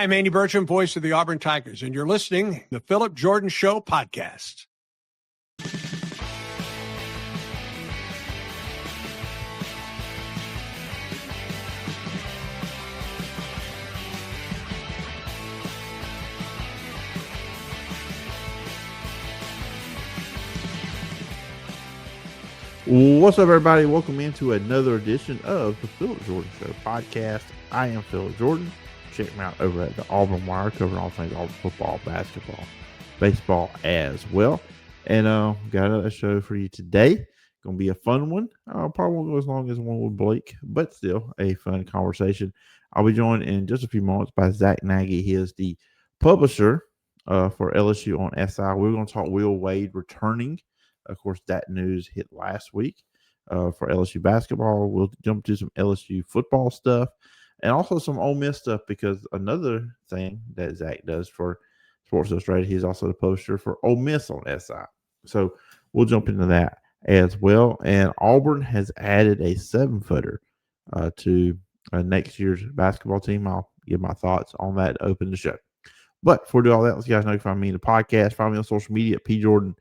I'm Andy Bertram, voice of the Auburn Tigers, and you're listening to the Phillip Jordan Show podcast. What's up, everybody? Welcome into another edition of the Phillip Jordan Show podcast. I am Phillip Jordan. Check me out over at the Auburn Wire, covering all things Auburn football, basketball, baseball as well. And got another show for you today. Going to be a fun one. Probably won't go as long as one with Blake, but still a fun conversation. I'll be joined in just a few moments by Zack Nagy. He is the publisher for LSU on SI. We're going to talk Will Wade returning. Of course, that news hit last week for LSU basketball. We'll jump to some LSU football stuff and also some Ole Miss stuff, because another thing that Zach does for Sports Illustrated, he's also the poster for Ole Miss on SI. So we'll jump into that as well. And Auburn has added a 7-footer to next year's basketball team. I'll give my thoughts on that to open the show. But before we do all that, let's you guys know you can find me in the podcast. Find me on social media at PJordan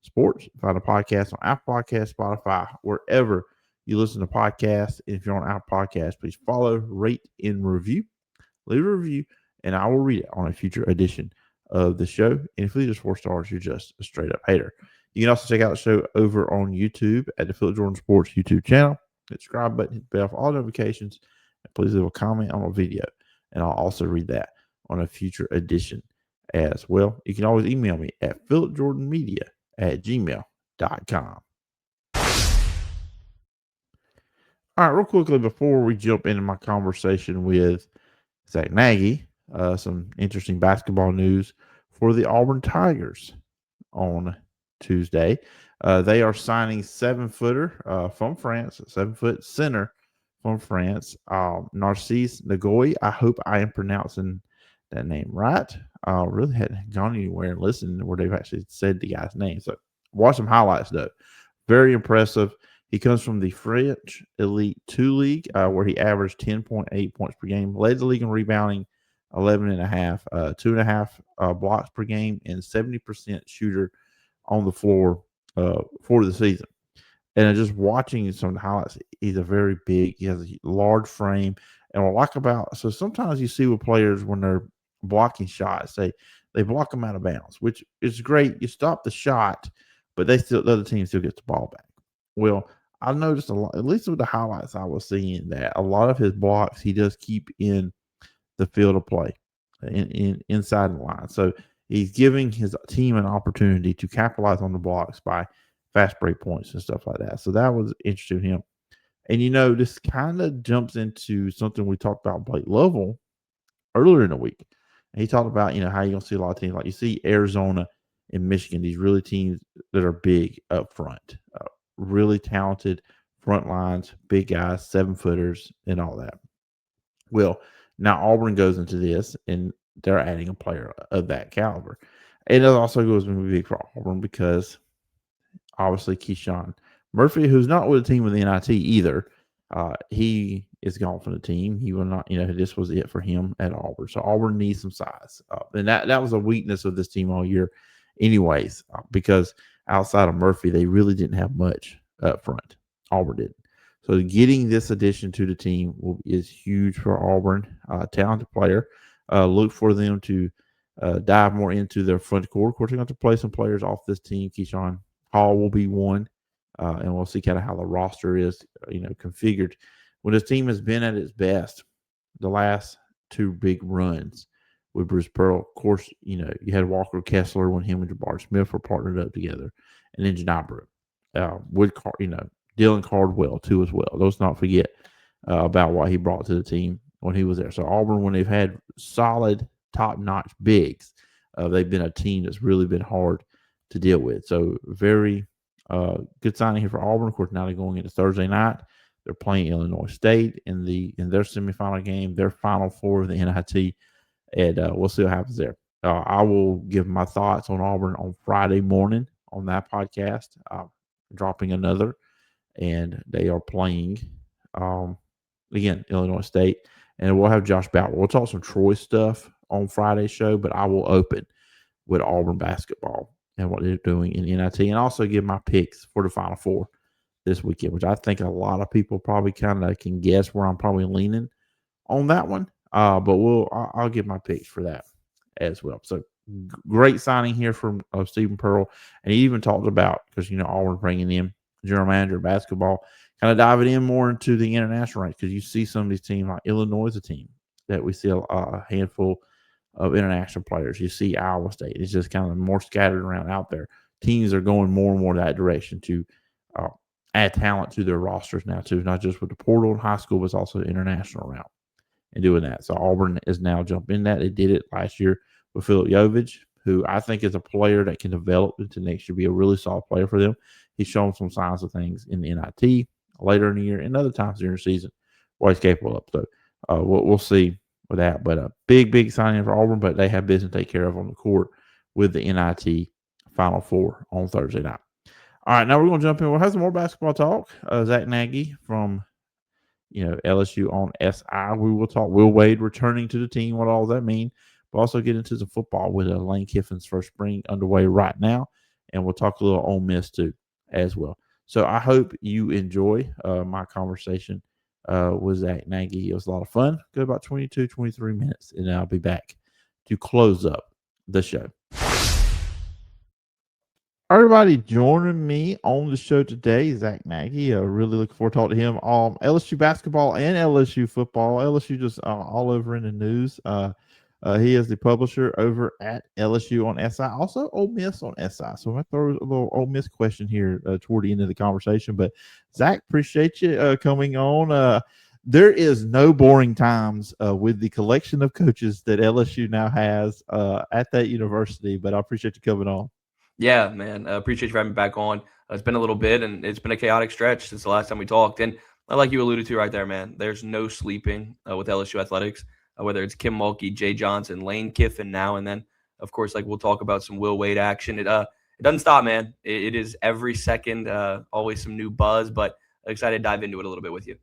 Sports. Find a podcast on Apple Podcasts, Spotify, wherever you listen to podcasts. And if you're on Apple Podcasts, please follow, rate, and review. Leave a review, and I will read it on a future edition of the show. And if you leave us 4 stars, you're just a straight up hater. You can also check out the show over on YouTube at the Phillip Jordan Sports YouTube channel. Hit the subscribe button, hit the bell for all notifications, and please leave a comment on a video, and I'll also read that on a future edition as well. You can always email me at philipjordanmedia@gmail.com. All right, real quickly before we jump into my conversation with Zack Nagy, some interesting basketball news for the Auburn Tigers on Tuesday. They are signing 7-footer from France, 7-foot center from France, Narcisse Ngoy. I hope I am pronouncing that name right. Really hadn't gone anywhere and listened where they've actually said the guy's name. So watch some highlights, though. Very impressive. He comes from the French Elite 2 League, where he averaged 10.8 points per game, led the league in rebounding, 11.5, 2.5 blocks per game, and 70% shooter on the floor for the season. And just watching some of the highlights, he's a very big, he has a large frame. And what I like about, so sometimes you see with players when they're blocking shots, they block them out of bounds, which is great. You stop the shot, but the other team still gets the ball back. Well, I noticed a lot, at least with the highlights I was seeing, that a lot of his blocks he does keep in the field of play, inside the line. So he's giving his team an opportunity to capitalize on the blocks by fast break points and stuff like that. So that was interesting to him. And, this kind of jumps into something we talked about Blake Lovell earlier in the week. And he talked about, how you're going to see a lot of teams, like you see Arizona and Michigan, these really teams that are big up front, really talented front lines, big guys, 7-footers, and all that. Well, now Auburn goes into this, and they're adding a player of that caliber. And it also goes to be big for Auburn because, obviously, Keyshawn Murphy, who's not with the team with the NIT either, he is gone from the team. He will not, this was it for him at Auburn. So Auburn needs some size. And that was a weakness of this team all year anyways, because outside of Murphy, they really didn't have much up front. Auburn didn't. So getting this addition to the team is huge for Auburn. Talented player. Look for them to dive more into their front court. Of course, they're going to play some players off this team. Keyshawn Hall will be one. And we'll see kind of how the roster is, configured. When this team has been at its best, the last 2 big runs with Bruce Pearl, of course, you had Walker Kessler when him and Jabbar Smith were partnered up together, and then Janabra, Dylan Cardwell too as well. Let's not forget about what he brought to the team when he was there. So Auburn, when they've had solid, top-notch bigs, they've been a team that's really been hard to deal with. So very good signing here for Auburn. Of course, now they're going into Thursday night. They're playing Illinois State in their semifinal game, their Final Four of the NIT, and we'll see what happens there. I will give my thoughts on Auburn on Friday morning on that podcast, dropping another, and they are playing, again, Illinois State, and we'll have Josh Bauer. We'll talk some Troy stuff on Friday's show, but I will open with Auburn basketball and what they're doing in NIT, and also give my picks for the Final Four this weekend, which I think a lot of people probably kind of can guess where I'm probably leaning on that one. But I'll give my picks for that as well. So great signing here from Stephen Pearl, and he even talked about, because Auburn bringing in general manager of basketball, kind of diving in more into the international ranks, because you see some of these teams like Illinois is a team that we see a handful of international players. You see Iowa State; it's just kind of more scattered around out there. Teams are going more and more that direction to add talent to their rosters now too, not just with the portal in high school, but it's also the international route and doing that. So Auburn is now jumping in that. They did it last year with Phillip Jordan, who I think is a player that can develop into next year, be a really solid player for them. He's shown some signs of things in the NIT later in the year and other times during the season what he's capable of. So we'll see with that. But a big signing for Auburn, but they have business to take care of on the court with the NIT Final Four on Thursday night. All right, now we're going to jump in. We'll have some more basketball talk. Zack Nagy from LSU on SI. We will talk Will Wade returning to the team. What all does that mean? We'll also get into some football with Lane Kiffin's first spring underway right now, and we'll talk a little Ole Miss too as well. So I hope you enjoy my conversation with Zack Nagy. It was a lot of fun. Go about 22, 23 minutes, and I'll be back to close up the show. Everybody joining me on the show today, Zack Nagy. Really looking forward to talking to him on LSU basketball and LSU football. LSU just all over in the news. He is the publisher over at LSU on SI, also Ole Miss on SI. So I'm going to throw a little Ole Miss question here toward the end of the conversation. But Zack, appreciate you coming on. There is no boring times with the collection of coaches that LSU now has at that university. But I appreciate you coming on. Yeah, man. Appreciate you having me back on. It's been a little bit, and it's been a chaotic stretch since the last time we talked. And like you alluded to right there, man, there's no sleeping with LSU athletics, whether it's Kim Mulkey, Jay Johnson, Lane Kiffin now, and then, of course, like we'll talk about some Will Wade action. It doesn't stop, man. It is every second, always some new buzz, but excited to dive into it a little bit with you.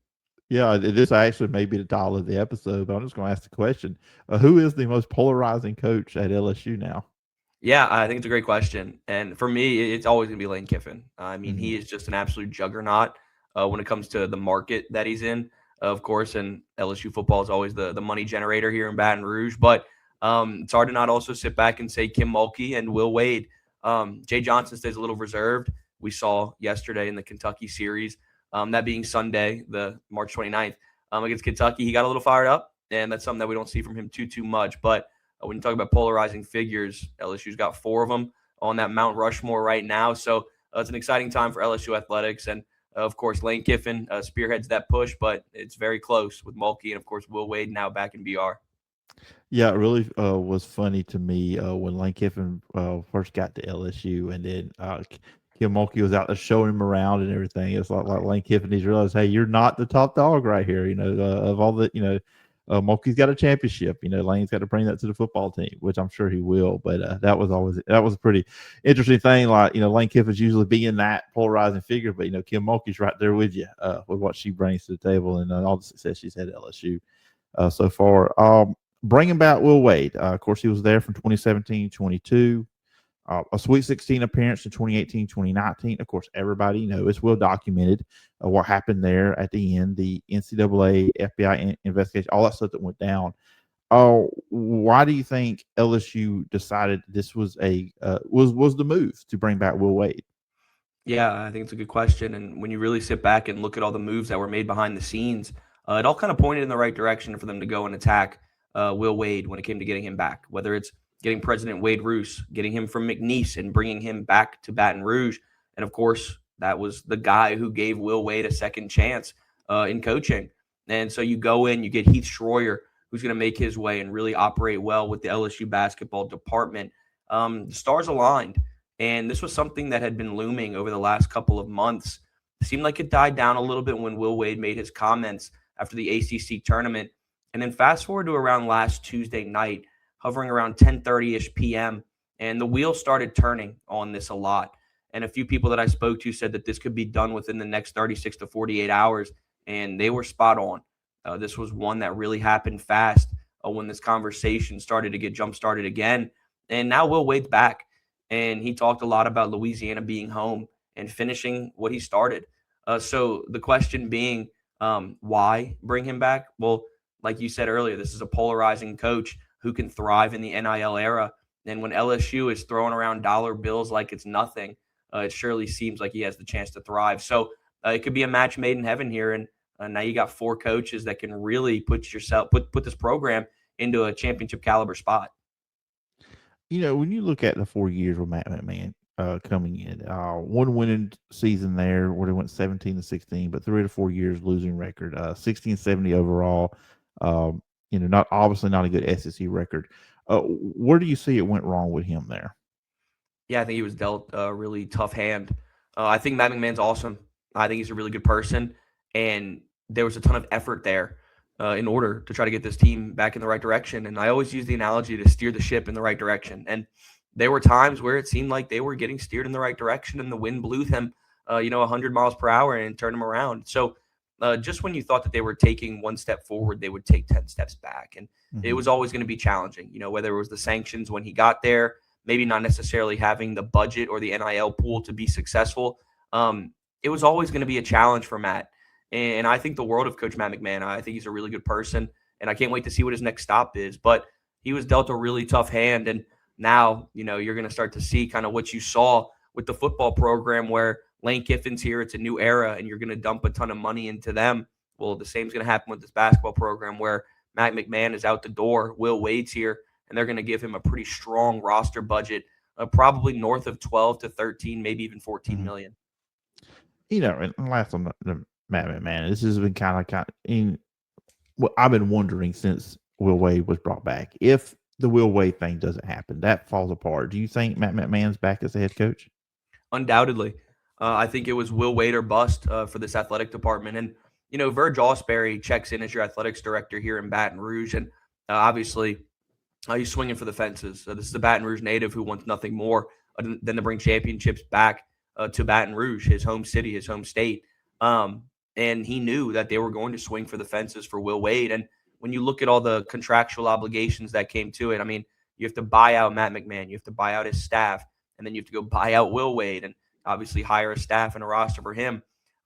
Yeah, this actually may be the title of the episode, but I'm just going to ask the question. Who is the most polarizing coach at LSU now? Yeah, I think it's a great question. And for me, it's always going to be Lane Kiffin. I mean, he is just an absolute juggernaut when it comes to the market that he's in, of course. And LSU football is always the money generator here in Baton Rouge. But it's hard to not also sit back and say Kim Mulkey and Will Wade. Jay Johnson stays a little reserved. We saw yesterday in the Kentucky series, that being Sunday, the March 29th, against Kentucky, he got a little fired up. And that's something that we don't see from him too much. But when you talk about polarizing figures, LSU's got 4 of them on that Mount Rushmore right now. So it's an exciting time for LSU athletics. And, of course, Lane Kiffin spearheads that push, but it's very close with Mulkey and, of course, Will Wade now back in BR. Yeah, it really was funny to me when Lane Kiffin first got to LSU, and then Kim Mulkey was out there showing him around and everything. It's like Lane Kiffin, he's realized, hey, you're not the top dog right here, of all the, Mulkey's got a championship. Lane's got to bring that to the football team, which I'm sure he will. But that was a pretty interesting thing. Like, Lane Kiffin's usually being that polarizing figure, but Kim Mulkey's right there with you with what she brings to the table and all the success she's had at LSU so far. Bringing back Will Wade, of course, he was there from 2017-22. A Sweet 16 appearance in 2018-2019. Of course, everybody it's well documented what happened there at the end, the NCAA, FBI investigation, all that stuff that went down. Why do you think LSU decided this was was the move to bring back Will Wade? Yeah, I think it's a good question. And when you really sit back and look at all the moves that were made behind the scenes, it all kind of pointed in the right direction for them to go and attack Will Wade when it came to getting him back, whether it's getting President Wade Roos, getting him from McNeese and bringing him back to Baton Rouge. And, of course, that was the guy who gave Will Wade a second chance in coaching. And so you go in, you get Heath Schroyer, who's going to make his way and really operate well with the LSU basketball department. The stars aligned. And this was something that had been looming over the last couple of months. It seemed like it died down a little bit when Will Wade made his comments after the ACC tournament. And then fast forward to around last Tuesday night, hovering around 10:30-ish p.m., and the wheels started turning on this a lot. And a few people that I spoke to said that this could be done within the next 36 to 48 hours, and they were spot on. This was one that really happened fast. when this conversation started to get jump started again. And now Will Wade's back, and he talked a lot about Louisiana being home and finishing what he started. So the question being, why bring him back? Well, like you said earlier, this is a polarizing coach who can thrive in the NIL era. And when LSU is throwing around dollar bills like it's nothing, it surely seems like he has the chance to thrive. So it could be a match made in heaven here. And now you got 4 coaches that can really put this program into a championship caliber spot. When you look at the 4 years with Matt McMahon coming in, one winning season there where they went 17-16, but 3 to 4 years losing record, 16-70 overall. Not a good SEC record. Where do you see it went wrong with him there? Yeah, I think he was dealt a really tough hand. I think Matt McMahon's awesome. I think he's a really good person, and there was a ton of effort there in order to try to get this team back in the right direction. And I always use the analogy to steer the ship in the right direction. And there were times where it seemed like they were getting steered in the right direction, and the wind blew them, 100 miles per hour and turned them around. So just when you thought that they were taking one step forward, they would take 10 steps back. And it was always going to be challenging, whether it was the sanctions when he got there, maybe not necessarily having the budget or the NIL pool to be successful. It was always going to be a challenge for Matt. And I think the world of Coach Matt McMahon. I think he's a really good person, and I can't wait to see what his next stop is. But he was dealt a really tough hand, and now, you're going to start to see kind of what you saw with the football program where Lane Kiffin's here. It's a new era, and you're going to dump a ton of money into them. Well, the same's going to happen with this basketball program where Matt McMahon is out the door, Will Wade's here, and they're going to give him a pretty strong roster budget, probably north of 12 to 13, maybe even 14 million. And last on the Matt McMahon, this has been kind of I've been wondering since Will Wade was brought back, if the Will Wade thing doesn't happen, that falls apart. Do you think Matt McMahon's back as the head coach? Undoubtedly. I think it was Will Wade or bust for this athletic department. And, Verge Osberry checks in as your athletics director here in Baton Rouge. And obviously, he's swinging for the fences. This is a Baton Rouge native who wants nothing more than to bring championships back to Baton Rouge, his home city, his home state. And he knew that they were going to swing for the fences for Will Wade. And when you look at all the contractual obligations that came to it, I mean, you have to buy out Matt McMahon, you have to buy out his staff, and then you have to go buy out Will Wade and obviously hire a staff and a roster for him.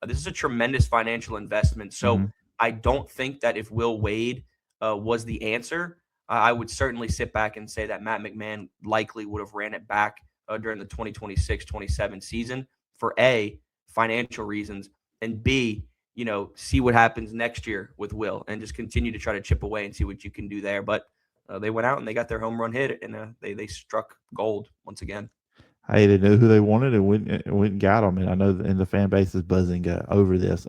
This is a tremendous financial investment. So I don't think that if Will Wade was the answer, I would certainly sit back and say that Matt McMahon likely would have ran it back during the 2026-27 season for A, financial reasons, and B, see what happens next year with Will and just continue to try to chip away and see what you can do there. But they went out and they got their home run hit, and they struck gold once again. Hey, they knew who they wanted and went and got them. And I know and the fan base is buzzing over this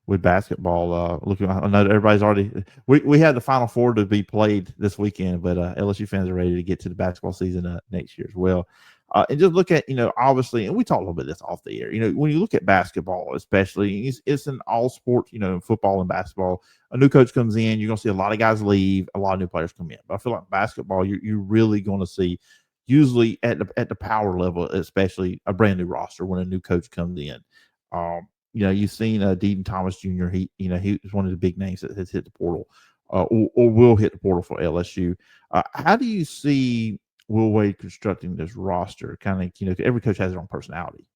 with basketball. I know everybody's already – we have the Final Four to be played this weekend, but LSU fans are ready to get to the basketball season next year as well. And just look at, obviously, and we talked a little bit of this off the air, when you look at basketball, especially, it's an all sport, football and basketball. A new coach comes in, you're going to see a lot of guys leave, a lot of new players come in. But I feel like basketball, you're really going to see, usually at the power level, especially a brand new roster when a new coach comes in. You've seen Deaton Thomas Jr. He was one of the big names that has hit the portal or will hit the portal for LSU. How do you see Will Wade constructing this roster? Kind of, every coach has their own personality.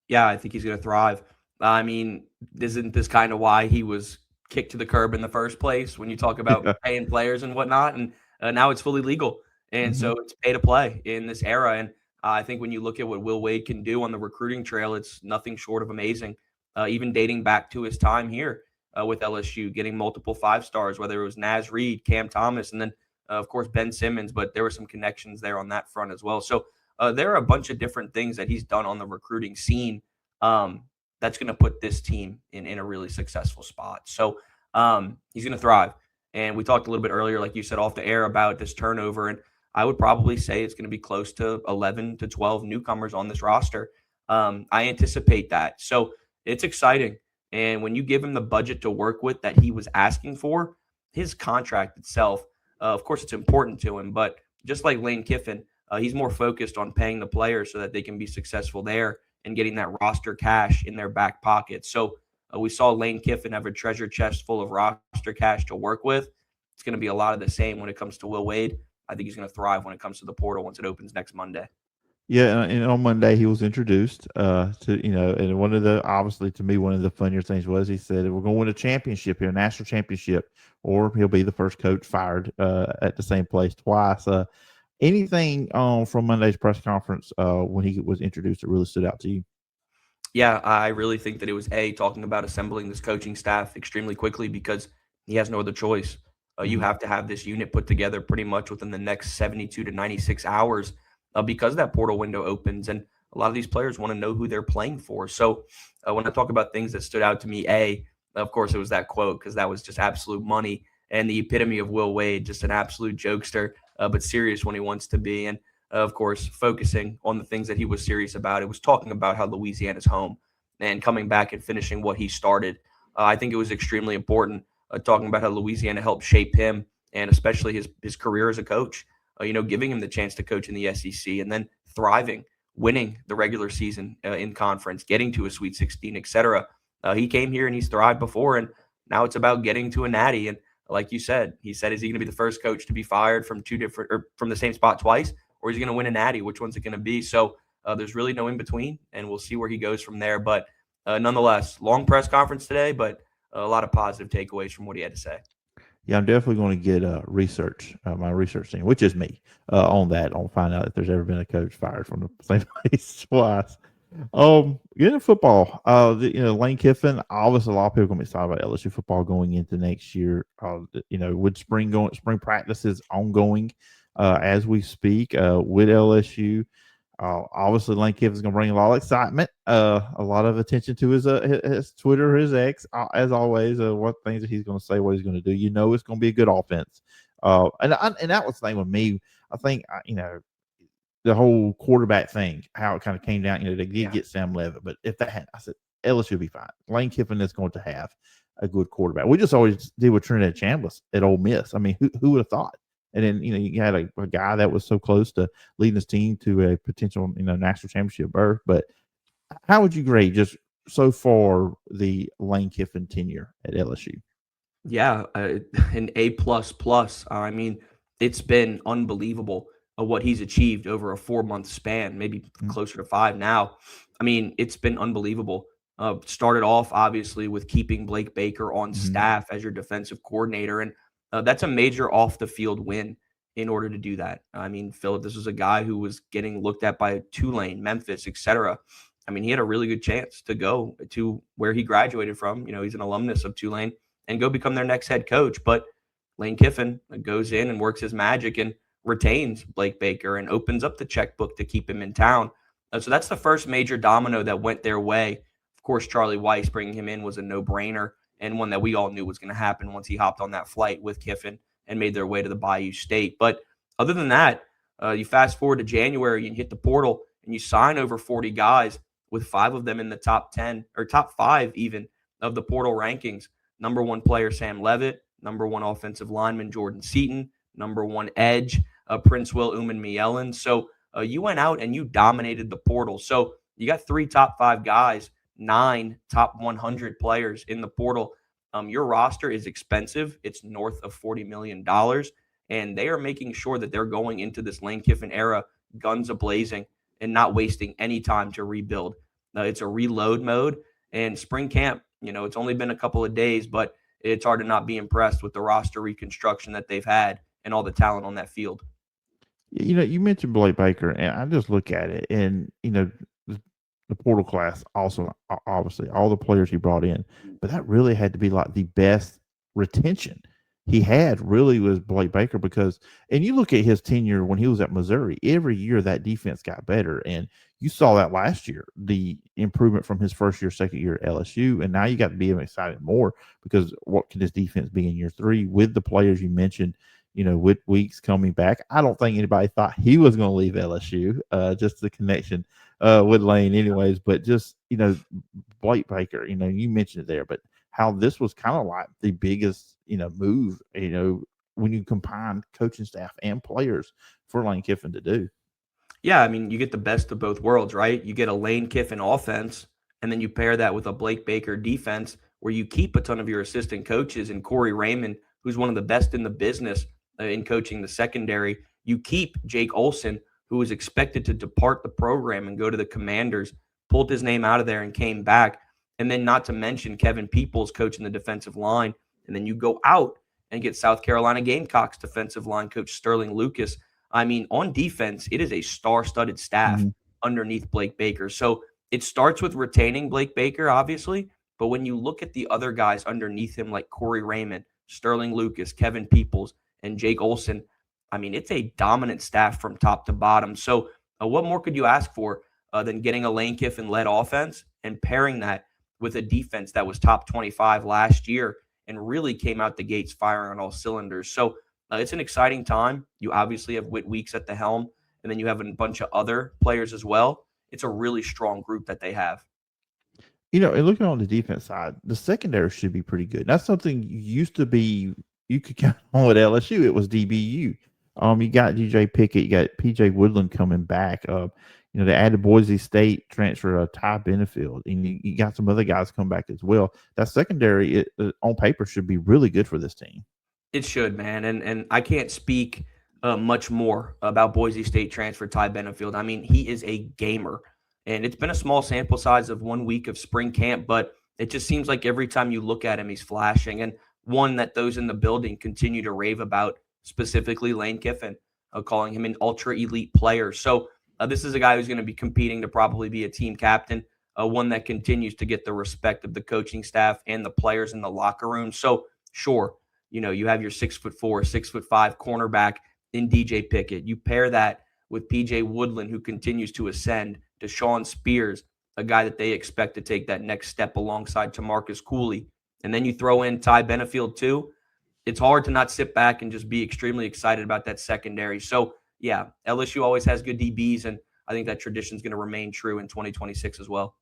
Yeah, I think he's going to thrive. I mean, isn't this kind of why he was kicked to the curb in the first place when you talk about paying players and whatnot? And now it's fully legal. And so it's pay to play in this era. And I think when you look at what Will Wade can do on the recruiting trail, it's nothing short of amazing. Even dating back to his time here with LSU, getting multiple 5-stars, whether it was Naz Reid, Cam Thomas, and then, of course, Ben Simmons. But there were some connections there on that front as well. So there are a bunch of different things that he's done on the recruiting scene that's going to put this team in a really successful spot. So he's going to thrive. And we talked a little bit earlier, like you said, off the air about this turnover. And I would probably say it's going to be close to 11 to 12 newcomers on this roster. I anticipate that. So it's exciting. And when you give him the budget to work with that he was asking for, his contract itself, of course, it's important to him. But just like Lane Kiffin, he's more focused on paying the players so that they can be successful there and getting that roster cash in their back pocket. So we saw Lane Kiffin have a treasure chest full of roster cash to work with. it's going to be a lot of the same when it comes to Will Wade. I think he's going to thrive when it comes to the portal once it opens next Monday. Yeah, and on Monday he was introduced to and one of the obviously to me one of the funnier things was he said we're going to win a championship here, a national championship, or he'll be the first coach fired at the same place twice. Anything from Monday's press conference when he was introduced that really stood out to you? Yeah, I really think that it was talking about assembling this coaching staff extremely quickly because he has no other choice. You have to have this unit put together pretty much within the next 72 to 96 hours because that portal window opens and a lot of these players want to know who they're playing for. So when I talk about things that stood out to me, of course, it was that quote because that was just absolute money and the epitome of Will Wade, just an absolute jokester, but serious when he wants to be. And of course, focusing on the things that he was serious about. It was talking about how Louisiana's home and coming back and finishing what he started. I think it was extremely important talking about how Louisiana helped shape him and especially his career as a coach, giving him the chance to coach in the SEC and then thriving, winning the regular season in conference, getting to a Sweet 16, etc. He came here and he's thrived before, and now it's about getting to a natty. And like you said, he said, is he going to be the first coach to be fired from from the same spot twice? Or is he going to win a natty? Which one's it going to be? So there's really no in between, and we'll see where he goes from there. But nonetheless, long press conference today, but a lot of positive takeaways from what he had to say. Yeah, I'm definitely going to get my research team, which is me, on that. I'll find out if there's ever been a coach fired from the same place twice. Getting football, Lane Kiffin. Obviously, a lot of people are going to be excited about LSU football going into next year. With spring practices ongoing as we speak with LSU. Obviously, Lane Kiffin's going to bring a lot of excitement, a lot of attention to his Twitter, his X, as always. What things that he's going to say, what he's going to do. It's going to be a good offense. And that was the thing with me. I think the whole quarterback thing, how it kind of came down. They did get Sam Levitt, but if that had, I said LSU will be fine. Lane Kiffin is going to have a good quarterback. We just always did with Trinidad Chambliss at Ole Miss. I mean, who would have thought? And then, you had a guy that was so close to leading his team to a potential, national championship berth. But how would you grade just so far the Lane Kiffin tenure at LSU? Yeah, an A++. I mean, it's been unbelievable what he's achieved over a 4-month span, maybe closer to 5 now. I mean, it's been unbelievable. Started off, obviously, with keeping Blake Baker on staff as your defensive coordinator. And that's a major off-the-field win in order to do that. I mean, Phillip, this was a guy who was getting looked at by Tulane, Memphis, etc. I mean, he had a really good chance to go to where he graduated from. He's an alumnus of Tulane and go become their next head coach. But Lane Kiffin goes in and works his magic and retains Blake Baker and opens up the checkbook to keep him in town. So that's the first major domino that went their way. Of course, Charlie Weiss bringing him in was a no-brainer and one that we all knew was going to happen once he hopped on that flight with Kiffin and made their way to the Bayou State. But other than that, you fast forward to January and hit the portal and you sign over 40 guys with 5 of them in the top 10 or top 5 even of the portal rankings. Number 1 player, Sam Levitt. Number 1 offensive lineman, Jordan Seaton. Number 1 edge, Prince Will Uman-Mielen. So you went out and you dominated the portal. So you got 3 top 5 guys, 9 top 100 players in the portal. Your roster is expensive. It's north of $40 million. And they are making sure that they're going into this Lane Kiffin era guns a-blazing and not wasting any time to rebuild. It's a reload mode. And spring camp, it's only been a couple of days, but it's hard to not be impressed with the roster reconstruction that they've had and all the talent on that field. You mentioned Blake Baker, and I just look at it, and the portal class also, obviously, all the players he brought in, but that really had to be like the best retention he had really was Blake Baker because, and you look at his tenure when he was at Missouri, every year that defense got better. And you saw that last year, the improvement from his first year, second year at LSU. And now you got to be excited more because what can this defense be in year 3 with the players you mentioned, with Weeks coming back? I don't think anybody thought he was going to leave LSU, just the connection with Lane anyways, but just, Blake Baker, you mentioned it there, but how this was kind of like the biggest, move, when you combine coaching staff and players for Lane Kiffin to do. Yeah, I mean, you get the best of both worlds, right? You get a Lane Kiffin offense, and then you pair that with a Blake Baker defense where you keep a ton of your assistant coaches and Corey Raymond, who's one of the best in the business in coaching the secondary. You keep Jake Olson, who was expected to depart the program and go to the Commanders, pulled his name out of there and came back. And then not to mention Kevin Peoples coaching the defensive line. And then you go out and get South Carolina Gamecocks defensive line coach Sterling Lucas. I mean, on defense, it is a star-studded staff underneath Blake Baker. So it starts with retaining Blake Baker, obviously, but when you look at the other guys underneath him, like Corey Raymond, Sterling Lucas, Kevin Peoples, and Jake Olson, I mean, it's a dominant staff from top to bottom. So what more could you ask for than getting a Lane Kiffin-led offense and pairing that with a defense that was top 25 last year and really came out the gates firing on all cylinders? So it's an exciting time. You obviously have Whit Weeks at the helm, and then you have a bunch of other players as well. It's a really strong group that they have. And looking on the defense side, the secondary should be pretty good. That's something used to be you could count on at LSU. It was DBU. You got DJ Pickett, you got PJ Woodland coming back. They added Boise State transfer Ty Benefield, and you got some other guys come back as well. That secondary, on paper, should be really good for this team. It should, man, and I can't speak much more about Boise State transfer Ty Benefield. I mean, he is a gamer, and it's been a small sample size of 1 week of spring camp, but it just seems like every time you look at him, he's flashing, and one that those in the building continue to rave about, specifically Lane Kiffin, calling him an ultra elite player. So this is a guy who's going to be competing to probably be a team captain, one that continues to get the respect of the coaching staff and the players in the locker room. So sure, you have your 6'4", 6'5" cornerback in DJ Pickett. You pair that with PJ Woodland, who continues to ascend, to Sean Spears, a guy that they expect to take that next step alongside Tamarcus Cooley. And then you throw in Ty Benefield too. It's hard to not sit back and just be extremely excited about that secondary. So, yeah, LSU always has good DBs, and I think that tradition is going to remain true in 2026 as well.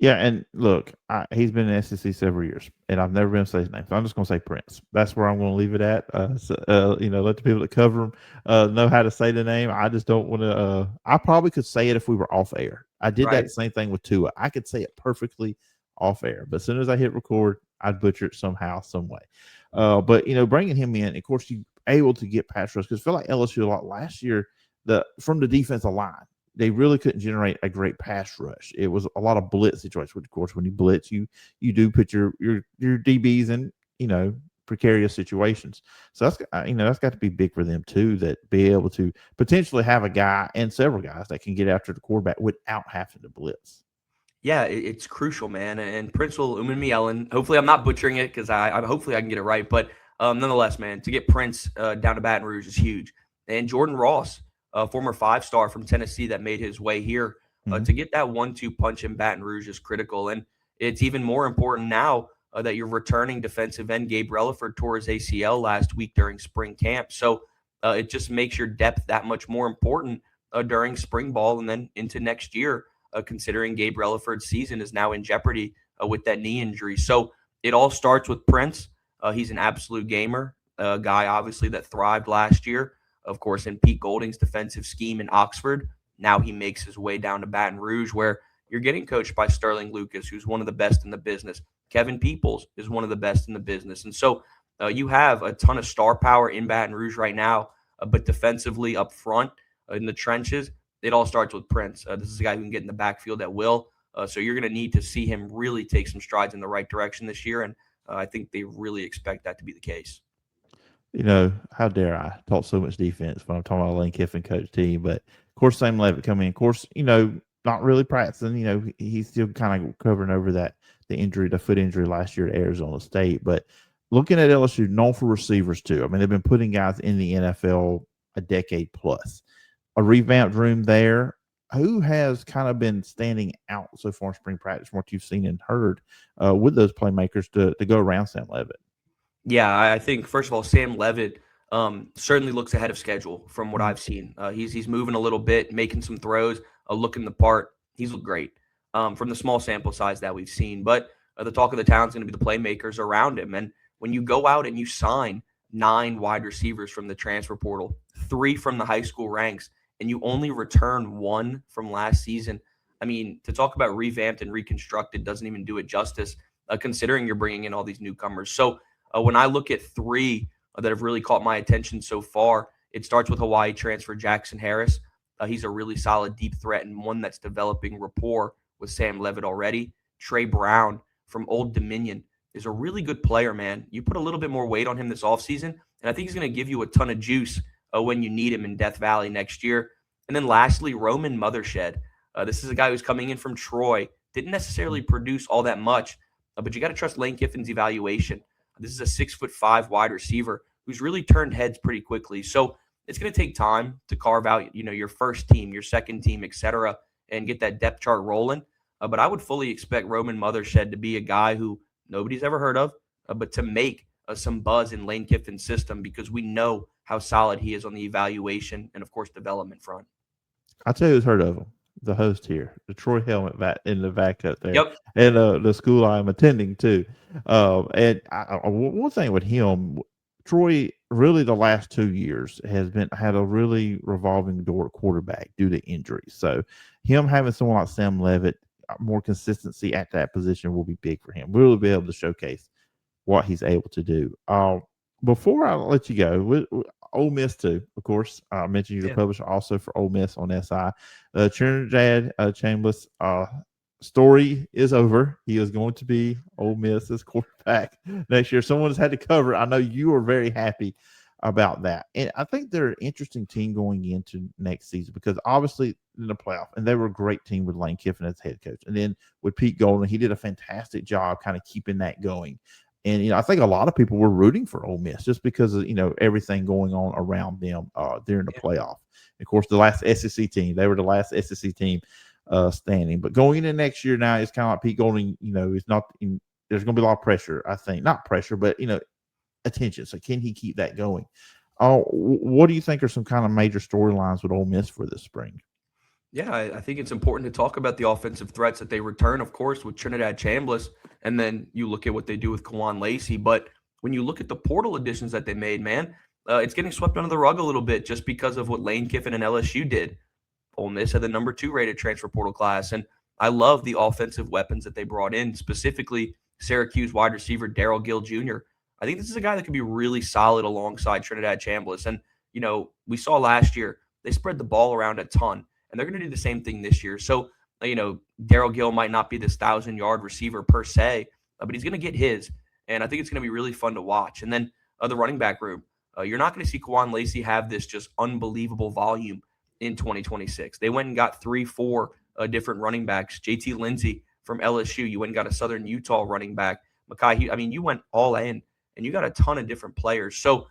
Yeah, and look, he's been in the SEC several years, and I've never been able to say his name, so I'm just going to say Prince. That's where I'm going to leave it at. Let the people that cover him know how to say the name. I just don't want to. I probably could say it if we were off air. I did that same thing with Tua. I could say it perfectly off air, but as soon as I hit record, I'd butcher it somehow, some way. But bringing him in, of course, you able to get pass rush, because I feel like LSU a lot last year. From the defensive line, they really couldn't generate a great pass rush. It was a lot of blitz situations. Which, of course, when you blitz, you do put your DBs in precarious situations. So that's got to be big for them too. That be able to potentially have a guy and several guys that can get after the quarterback without having to blitz. Yeah, it's crucial, man. And Prince Umanmielen, hopefully I'm not butchering it, because hopefully I can get it right. But nonetheless, man, to get Prince down to Baton Rouge is huge. And Jordan Ross, a former 5-star from Tennessee that made his way here, to get that 1-2 punch in Baton Rouge is critical. And it's even more important now that you're returning defensive end Gabe Relaford tore his ACL last week during spring camp. So it just makes your depth that much more important during spring ball and then into next year, considering Gabe Relaford's season is now in jeopardy with that knee injury. So it all starts with Prince. He's an absolute gamer, a guy obviously that thrived last year, of course, in Pete Golding's defensive scheme in Oxford. Now he makes his way down to Baton Rouge, where you're getting coached by Sterling Lucas, who's one of the best in the business. Kevin Peoples is one of the best in the business. And so you have a ton of star power in Baton Rouge right now, but defensively up front in the trenches, it all starts with Prince. This is a guy who can get in the backfield at will. So you're going to need to see him really take some strides in the right direction this year. And I think they really expect that to be the case. How dare I talk so much defense when I'm talking about Lane Kiffin coach team, but of course, Sam Levitt coming in, of course, not really practicing, he's still kind of covering over the foot injury last year at Arizona State. But looking at LSU, known for receivers too. I mean, they've been putting guys in the NFL a decade plus. A revamped room there. Who has kind of been standing out so far in spring practice from what you've seen and heard with those playmakers to go around Sam Levitt? Yeah, I think, first of all, Sam Levitt certainly looks ahead of schedule from what I've seen. He's moving a little bit, making some throws, looking the part. He's looked great from the small sample size that we've seen. But the talk of the town is going to be the playmakers around him. And when you go out and you sign 9 wide receivers from the transfer portal, 3 from the high school ranks, and you only return 1 from last season, I mean, to talk about revamped and reconstructed doesn't even do it justice, considering you're bringing in all these newcomers. So When I look at three that have really caught my attention so far, it starts with Hawaii transfer Jackson Harris. He's a really solid deep threat and one that's developing rapport with Sam Levitt already. Trey Brown from Old Dominion is a really good player, man. You put a little bit more weight on him this offseason, and I think he's going to give you a ton of juice when you need him in Death Valley next year. And then lastly, Roman Mothershed. This is a guy who's coming in from Troy. Didn't necessarily produce all that much, but you got to trust Lane Kiffin's evaluation. This is a 6'5" wide receiver who's really turned heads pretty quickly. So it's going to take time to carve out, your first team, your second team, etc., and get that depth chart rolling. But I would fully expect Roman Mothershed to be a guy who nobody's ever heard of, but to make some buzz in Lane Kiffin's system because we know how solid he is on the evaluation and, of course, development front. I'll tell you who's heard of him. The host here, the Troy Helmet in the back up there. Yep. And the school I'm attending too. And one thing with him, Troy, really the last 2 years had a really revolving door at quarterback due to injuries. So him having someone like Sam Levitt, more consistency at that position will be big for him. We'll be able to showcase what he's able to do. Before I let you go, Ole Miss too, of course. I mentioned you're the publisher also for Ole Miss on SI. Trinidad Chambliss story is over. He is going to be Ole Miss's quarterback next year. Someone has had to cover. I know you are very happy about that. And I think they're an interesting team going into next season because obviously in the playoff, and they were a great team with Lane Kiffin as head coach. And then with Pete Golden, he did a fantastic job kind of keeping that going. And, I think a lot of people were rooting for Ole Miss just because of, everything going on around them during the playoff. Of course, the last SEC team, they were the last SEC team standing. But going into next year now, it's kind of like Pete Golding, there's going to be a lot of pressure, I think. Not pressure, but, attention. So can he keep that going? What do you think are some kind of major storylines with Ole Miss for this spring? Yeah, I think it's important to talk about the offensive threats that they return, of course, with Trinidad Chambliss, and then you look at what they do with Kawan Lacey. But when you look at the portal additions that they made, man, it's getting swept under the rug a little bit just because of what Lane Kiffin and LSU did. Ole Miss had the number 2 rated transfer portal class, and I love the offensive weapons that they brought in, specifically Syracuse wide receiver Darrell Gill Jr. I think this is a guy that could be really solid alongside Trinidad Chambliss. And, we saw last year they spread the ball around a ton. And they're going to do the same thing this year. So, Darrell Gill might not be this 1,000-yard receiver per se, but he's going to get his. And I think it's going to be really fun to watch. And then the running back room, you're not going to see Kawan Lacey have this just unbelievable volume in 2026. They went and got 3-4 different running backs. JT Lindsey from LSU, you went and got a Southern Utah running back. You went all in, and you got a ton of different players. So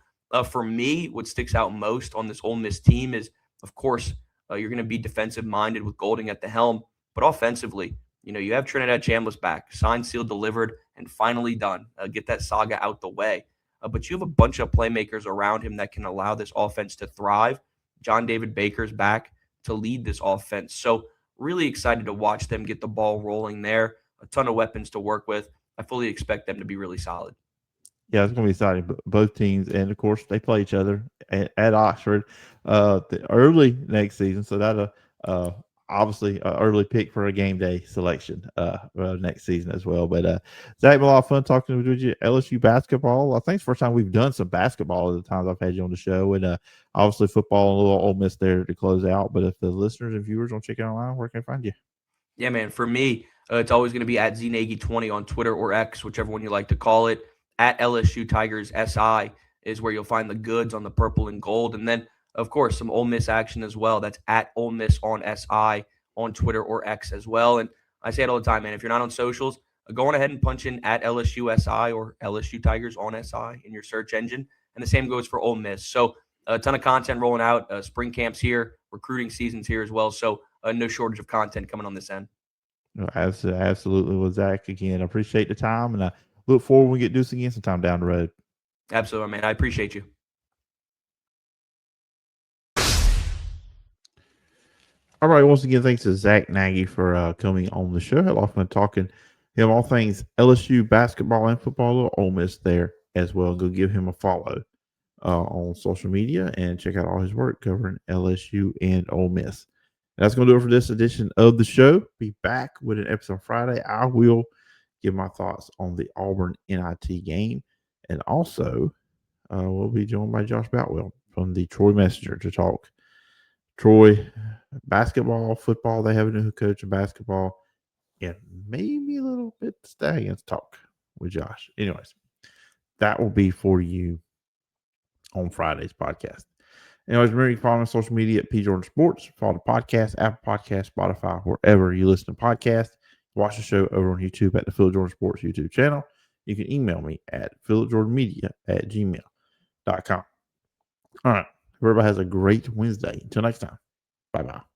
for me, what sticks out most on this Ole Miss team is, of course, you're going to be defensive-minded with Golding at the helm. But offensively, you have Trinidad Chambliss back, signed, sealed, delivered, and finally done. Get that saga out the way. But you have a bunch of playmakers around him that can allow this offense to thrive. John David Baker's back to lead this offense. So really excited to watch them get the ball rolling there. A ton of weapons to work with. I fully expect them to be really solid. Yeah, it's going to be exciting. Both teams, and of course, they play each other at Oxford the early next season. So that obviously an early pick for a game day selection next season as well. But Zach, a lot of fun talking with you. LSU basketball. I think it's the first time we've done some basketball at the times I've had you on the show, and obviously football and a little Ole Miss there to close out. But if the listeners and viewers want to check it online, where can I find you? Yeah, man. For me, it's always going to be at ZNagy20 on Twitter or X, whichever one you like to call it. At LSU Tigers SI is where you'll find the goods on the purple and gold. And then, of course, some Ole Miss action as well. That's at Ole Miss on SI on Twitter or X as well. And I say it all the time, man. If you're not on socials, go on ahead and punch in at LSU SI or LSU Tigers on SI in your search engine. And the same goes for Ole Miss. So a ton of content rolling out. Spring camps here, recruiting seasons here as well. So no shortage of content coming on this end. Absolutely. Well, Zach, again, I appreciate the time, and I look forward when we get to do this again sometime down the road. Absolutely, man. I appreciate you. All right. Once again, thanks to Zack Nagy for coming on the show. I had a lot of fun talking to him all things LSU basketball and football, or Ole Miss there as well. Go give him a follow on social media and check out all his work covering LSU and Ole Miss. That's going to do it for this edition of the show. Be back with an episode Friday. I will give my thoughts on the Auburn NIT game. And also, we'll be joined by Josh Boutwell from the Troy Messenger to talk Troy basketball, football. They have a new coach in basketball, and maybe a little bit Stallions talk with Josh. Anyways, that will be for you on Friday's podcast. Anyways, remember you can follow me on social media at P Jordan Sports. Follow the podcast, Apple Podcast, Spotify, wherever you listen to podcasts. Watch the show over on YouTube at the Phillip Jordan Sports YouTube channel. You can email me at phillipjordanmedia@gmail.com. All right. Everybody has a great Wednesday. Until next time. Bye-bye.